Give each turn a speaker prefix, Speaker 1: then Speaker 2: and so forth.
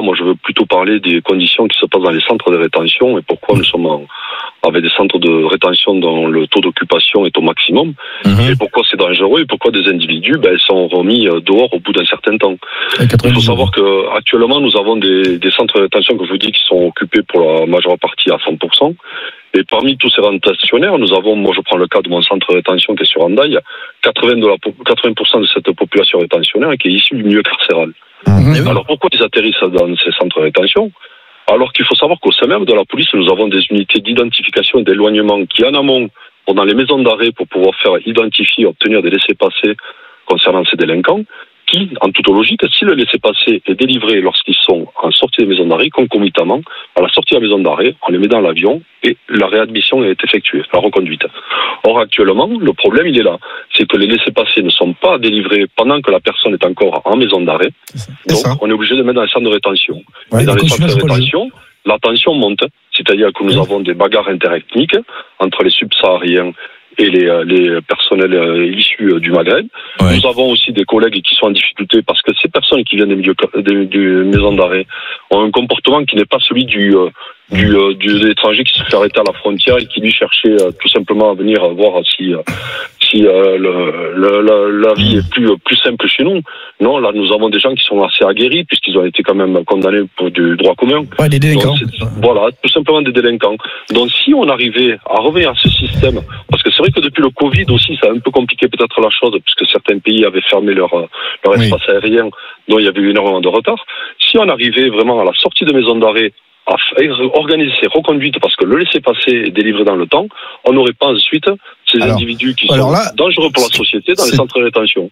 Speaker 1: Moi, je veux plutôt parler des conditions qui se passent dans les centres de rétention et pourquoi nous sommes avec des centres de rétention dont le taux d'occupation est au maximum et pourquoi c'est dangereux et pourquoi des individus sont remis dehors au bout d'un certain temps. Il faut savoir que actuellement nous avons des centres de rétention que je vous dis qui sont occupés pour la majeure partie à 100%. Et parmi tous ces rétentionnaires, nous avons, moi je prends le cas de mon centre de rétention qui est sur Hendaye, 80% de cette population rétentionnaire qui est issue du milieu carcéral. Alors pourquoi ils atterrissent dans ces centres de rétention? Alors qu'il faut savoir qu'au sein même de la police, nous avons des unités d'identification et d'éloignement qui en amont vont dans les maisons d'arrêt pour pouvoir faire identifier, obtenir des laissez-passer concernant ces délinquants, qui, en toute logique, si le laissez-passer est délivré lorsqu'ils sont en sortie des maisons d'arrêt, concomitamment, à la sortie de la maison d'arrêt, on les met dans l'avion et la réadmission est effectuée, la reconduite. Or, actuellement, le problème, il est là. C'est que les laissez-passer ne sont pas délivrés pendant que la personne est encore en maison d'arrêt. Donc, on est obligé de mettre dans les centres de rétention. Et dans les centres de rétention, la tension monte. C'est-à-dire que nous avons des bagarres interethniques entre les subsahariens et les personnels issus du Maghreb. Nous avons aussi des collègues qui sont en difficulté parce que ces personnes qui viennent des maisons d'arrêt ont un comportement qui n'est pas celui de l'étranger qui se fait arrêter à la frontière et qui lui cherchait tout simplement à venir voir si la vie est plus simple chez nous. Non, là nous avons des gens qui sont assez aguerris puisqu'ils ont été quand même condamnés pour du droit commun.
Speaker 2: Des délinquants.
Speaker 1: Donc, voilà, tout simplement des délinquants. Donc si on arrivait à revenir à ce système, parce que c'est vrai que depuis le Covid aussi, ça a un peu compliqué peut-être la chose puisque certains pays avaient fermé leur espace aérien, dont il y avait eu énormément de retard. Si on arrivait vraiment à la sortie de maison d'arrêt à organiser ces reconduites parce que le laissez-passer est délivré dans le temps, on n'aurait pas ensuite ces individus qui sont dangereux pour la société dans les centres de rétention.